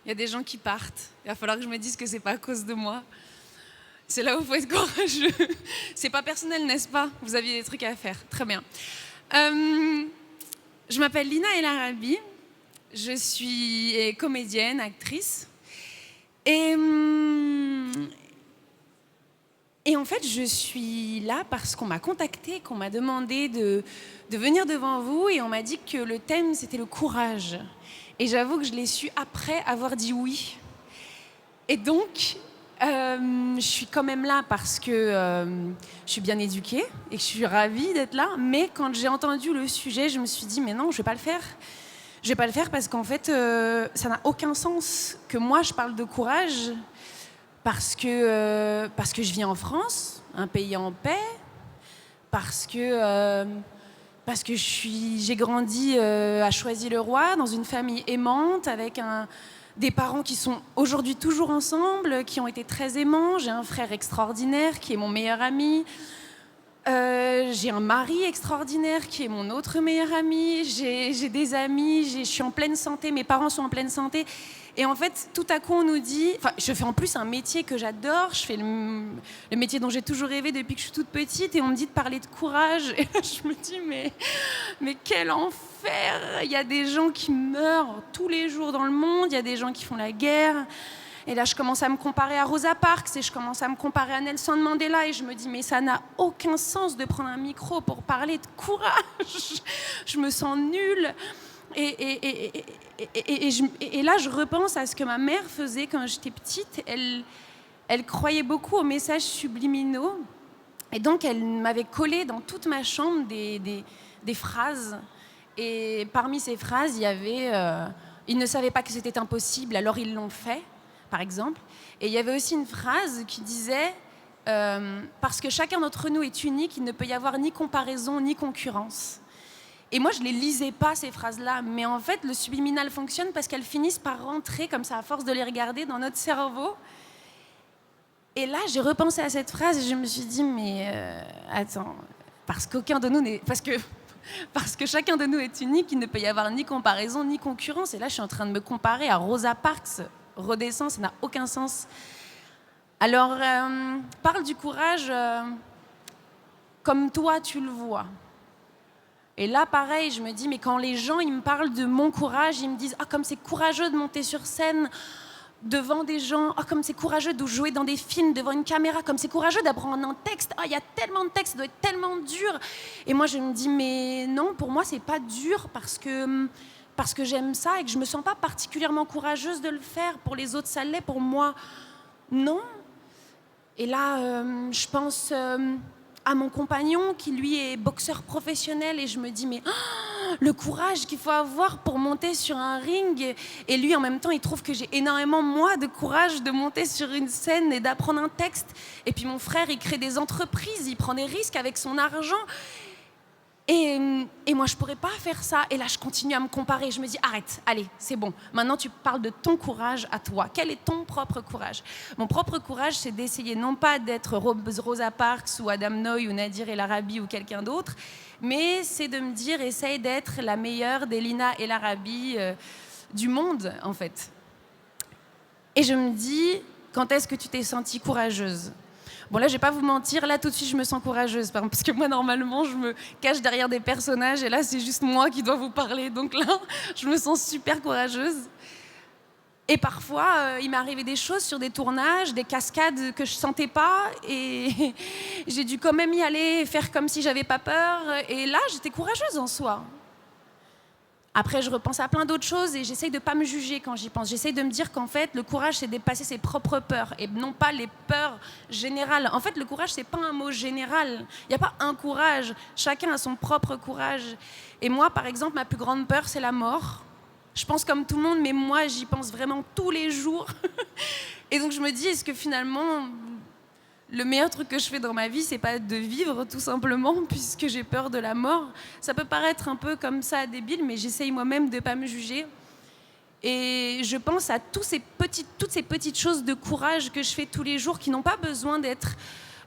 Il y a des gens qui partent. Il va falloir que je me dise que c'est pas à cause de moi. C'est là où il faut être courageux. C'est pas personnel, n'est-ce pas? Vous aviez des trucs à faire. Très bien. Je m'appelle Lina El Arabi. Je suis comédienne, actrice. Et en fait, je suis là parce qu'on m'a contactée, qu'on m'a demandé de venir devant vous et on m'a dit que le thème, c'était le courage. Et j'avoue que je l'ai su après avoir dit oui. Et donc, je suis quand même là parce que je suis bien éduquée et que je suis ravie d'être là. Mais quand j'ai entendu le sujet, je me suis dit, mais non, je ne vais pas le faire. Je ne vais pas le faire parce qu'en fait, ça n'a aucun sens que moi, je parle de courage parce que je vis en France, un pays en paix, parce que j'ai grandi à Choisy-le-Roi, dans une famille aimante, avec des parents qui sont aujourd'hui toujours ensemble, qui ont été très aimants. J'ai un frère extraordinaire qui est mon meilleur ami. J'ai un mari extraordinaire qui est mon autre meilleur ami. J'ai des amis, je suis en pleine santé, mes parents sont en pleine santé. Et en fait, tout à coup, on nous dit... Enfin, je fais en plus un métier que j'adore. Je fais le métier dont j'ai toujours rêvé depuis que je suis toute petite. Et on me dit de parler de courage. Et là, je me dis, mais quel enfer! Il y a des gens qui meurent tous les jours dans le monde. Il y a des gens qui font la guerre. Et là, je commence à me comparer à Rosa Parks. Et je commence à me comparer à Nelson Mandela. Et je me dis, mais ça n'a aucun sens de prendre un micro pour parler de courage. Je me sens nulle. Et là, je repense à ce que ma mère faisait quand j'étais petite. Elle croyait beaucoup aux messages subliminaux. Et donc, elle m'avait collé dans toute ma chambre des phrases. Et parmi ces phrases, il y avait ils ne savaient pas que c'était impossible, alors ils l'ont fait, par exemple. Et il y avait aussi une phrase qui disait parce que chacun d'entre nous est unique, il ne peut y avoir ni comparaison ni concurrence. Et moi, je ne les lisais pas, ces phrases-là. Mais en fait, le subliminal fonctionne parce qu'elles finissent par rentrer, comme ça, à force de les regarder, dans notre cerveau. Et là, j'ai repensé à cette phrase et je me suis dit, mais attends, parce qu'aucun de nous n'est... Parce que chacun de nous est unique, il ne peut y avoir ni comparaison, ni concurrence. Et là, je suis en train de me comparer à Rosa Parks. Redescends, ça n'a aucun sens. Alors, parle du courage comme toi, tu le vois. Et là, pareil, je me dis, mais quand les gens ils me parlent de mon courage, ils me disent « Ah, comme c'est courageux de monter sur scène devant des gens. Ah, comme c'est courageux de jouer dans des films devant une caméra. Comme c'est courageux d'apprendre un texte. Ah, il y a tellement de textes, ça doit être tellement dur. » Et moi, je me dis, mais non, pour moi, c'est pas dur parce que j'aime ça et que je me sens pas particulièrement courageuse de le faire. Pour les autres, ça l'est. Pour moi, non. Et là, je pense... à mon compagnon qui lui est boxeur professionnel et je me dis mais le courage qu'il faut avoir pour monter sur un ring et lui en même temps il trouve que j'ai énormément moi de courage de monter sur une scène et d'apprendre un texte et puis mon frère il crée des entreprises, il prend des risques avec son argent et moi je pourrais pas faire ça et là je continue à me comparer, je me dis arrête, allez c'est bon, maintenant tu parles de ton courage à toi, quel est ton propre courage? Mon propre courage c'est d'essayer non pas d'être Rosa Parks ou Adam Noy ou Nadir El Arabi ou quelqu'un d'autre, mais c'est de me dire essaye d'être la meilleure des Lina El Arabi du monde en fait. Et je me dis quand est-ce que tu t'es sentie courageuse? Bon là, je vais pas vous mentir, là tout de suite je me sens courageuse parce que moi normalement je me cache derrière des personnages et là c'est juste moi qui dois vous parler, donc là je me sens super courageuse. Et parfois il m'est arrivé des choses sur des tournages, des cascades que je sentais pas et j'ai dû quand même y aller, faire comme si j'avais pas peur et là j'étais courageuse en soi. Après, je repense à plein d'autres choses et j'essaye de ne pas me juger quand j'y pense. J'essaye de me dire qu'en fait, le courage, c'est dépasser ses propres peurs et non pas les peurs générales. En fait, le courage, c'est pas un mot général. Il n'y a pas un courage. Chacun a son propre courage. Et moi, par exemple, ma plus grande peur, c'est la mort. Je pense comme tout le monde, mais moi, j'y pense vraiment tous les jours. Et donc, je me dis, est-ce que finalement... le meilleur truc que je fais dans ma vie, c'est pas de vivre tout simplement, puisque j'ai peur de la mort. Ça peut paraître un peu comme ça débile, mais j'essaye moi-même de pas me juger. Et je pense à toutes ces petites choses de courage que je fais tous les jours, qui n'ont pas besoin d'être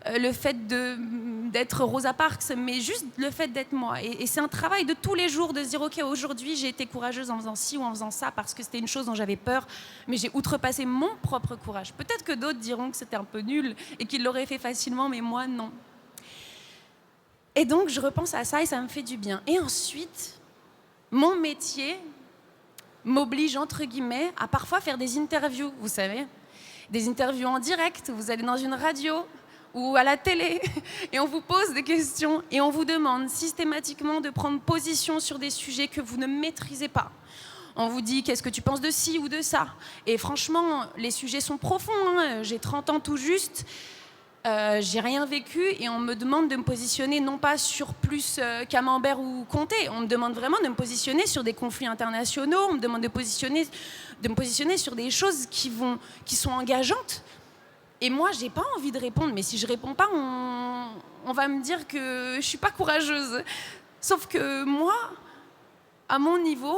le fait d'être Rosa Parks, mais juste le fait d'être moi. Et c'est un travail de tous les jours de se dire, ok, aujourd'hui j'ai été courageuse en faisant ci ou en faisant ça parce que c'était une chose dont j'avais peur, mais j'ai outrepassé mon propre courage. Peut-être que d'autres diront que c'était un peu nul et qu'ils l'auraient fait facilement, mais moi non. Et donc je repense à ça et ça me fait du bien. Et ensuite, mon métier m'oblige, entre guillemets, à parfois faire des interviews, vous savez, des interviews en direct, où vous allez dans une radio ou à la télé, et on vous pose des questions, et on vous demande systématiquement de prendre position sur des sujets que vous ne maîtrisez pas. On vous dit, qu'est-ce que tu penses de ci ou de ça? Et franchement, les sujets sont profonds, hein. J'ai 30 ans tout juste, j'ai rien vécu, et on me demande de me positionner non pas sur plus Camembert ou Comté, on me demande vraiment de me positionner sur des conflits internationaux, on me demande de me positionner sur des choses qui sont engageantes. Et moi, j'ai pas envie de répondre, mais si je réponds pas, on va me dire que je suis pas courageuse. Sauf que moi, à mon niveau,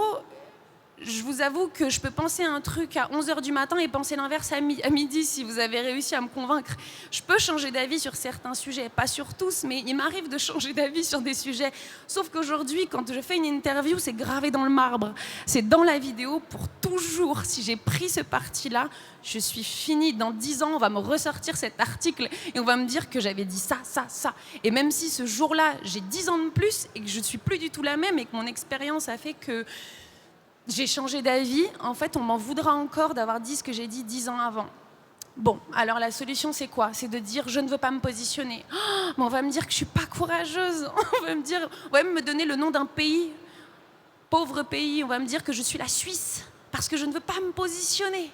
je vous avoue que je peux penser un truc à 11h du matin et penser l'inverse à midi si vous avez réussi à me convaincre. Je peux changer d'avis sur certains sujets, pas sur tous, mais il m'arrive de changer d'avis sur des sujets. Sauf qu'aujourd'hui, quand je fais une interview, c'est gravé dans le marbre. C'est dans la vidéo pour toujours. Si j'ai pris ce parti-là, je suis finie. Dans 10 ans, on va me ressortir cet article et on va me dire que j'avais dit ça, ça, ça. Et même si ce jour-là, j'ai 10 ans de plus et que je ne suis plus du tout la même et que mon expérience a fait que j'ai changé d'avis, en fait, on m'en voudra encore d'avoir dit ce que j'ai dit 10 ans avant. Bon, alors la solution, c'est quoi? C'est de dire, je ne veux pas me positionner. Oh, mais on va me dire que je ne suis pas courageuse. On va même me donner le nom d'un pays, pauvre pays. On va me dire que je suis la Suisse, parce que je ne veux pas me positionner.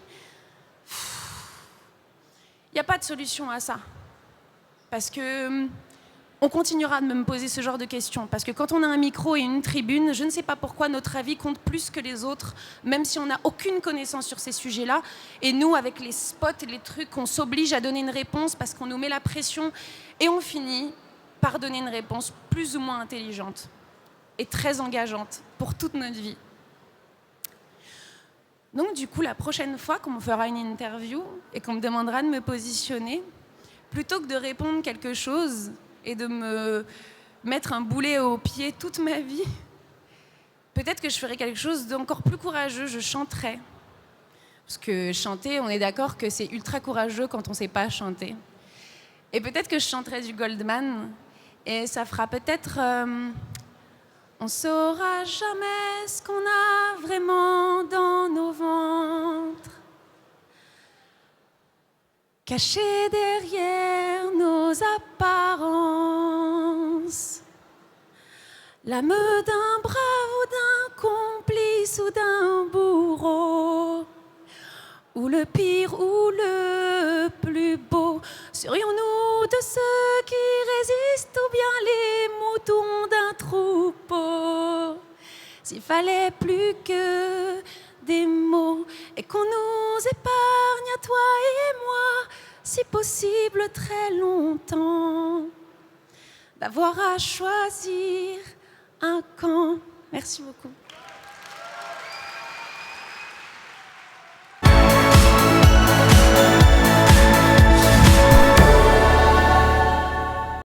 Il n'y a pas de solution à ça. Parce que on continuera de me poser ce genre de questions. Parce que quand on a un micro et une tribune, je ne sais pas pourquoi notre avis compte plus que les autres, même si on n'a aucune connaissance sur ces sujets-là. Et nous, avec les spots et les trucs, on s'oblige à donner une réponse parce qu'on nous met la pression. Et on finit par donner une réponse plus ou moins intelligente et très engageante pour toute notre vie. Donc du coup, la prochaine fois qu'on me fera une interview et qu'on me demandera de me positionner, plutôt que de répondre quelque chose et de me mettre un boulet au pied toute ma vie, peut-être que je ferais quelque chose d'encore plus courageux, je chanterais. Parce que chanter, on est d'accord que c'est ultra courageux quand on ne sait pas chanter. Et peut-être que je chanterais du Goldman, et ça fera peut-être... on saura jamais ce qu'on a vraiment dans nos ventres, caché derrière nos apparences. L'âme d'un brave ou d'un complice ou d'un bourreau, ou le pire ou le plus beau. Serions-nous de ceux qui résistent ou bien les moutons d'un troupeau? S'il fallait plus que des mots et qu'on nous épargne à toi et moi, si possible très longtemps, d'avoir à choisir un camp. Merci beaucoup.